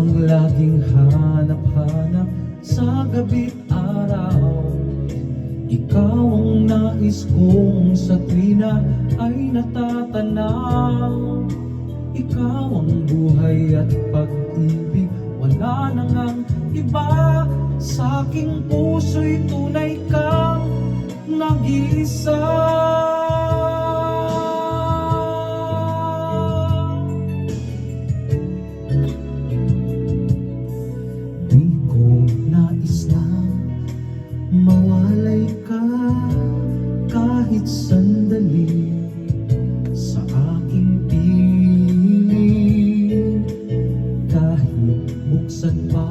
ang laging hanap-hanap sa gabi't araw. Ikaw ang nais kong sa tuwina ay natatanaw. Ikaw ang buhay at pag-ibig, wala na ngang iba. Sa aking puso'y tunay kang nag-iisa. Di ko nais na mawalay ka kahit sandali sa aking piling. Kahit buksan pa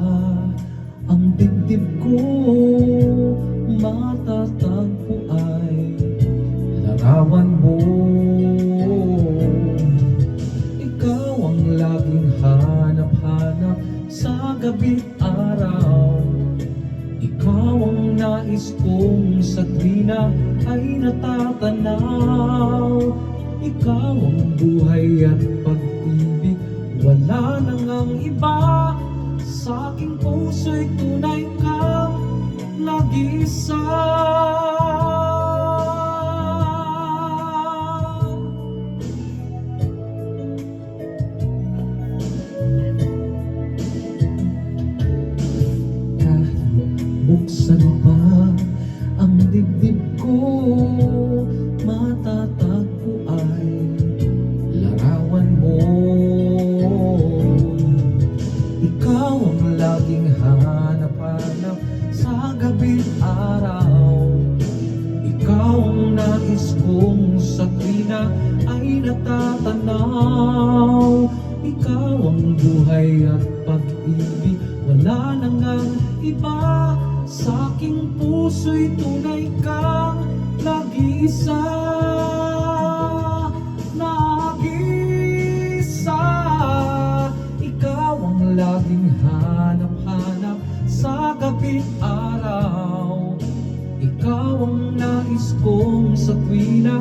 ang dibdib ko, matatagpo ay larawan mo. Ikaw ang laging hanap-hanap sa gabi't araw. Ikaw ang nais kong sa tuwina ay natatanaw. Ikaw ang buhay at pag-ibig, wala na ngang iba. Sa aking puso'y tunay kang nag-iisa. Buksan pa ang dibdib ko, matatagpo ay larawan mo. Ikaw ang laging hanap-hanap sa gabi't araw. Ikaw ang nais kong sa tuwina ay natatanaw. Ikaw ang buhay at pag-ibig, wala na ngang iba. Sa aking puso'y tunay kang nag-iisa. Nag-iisa. Ikaw ang laging hanap-hanap sa gabi't araw. Ikaw ang nais kong sa tuwina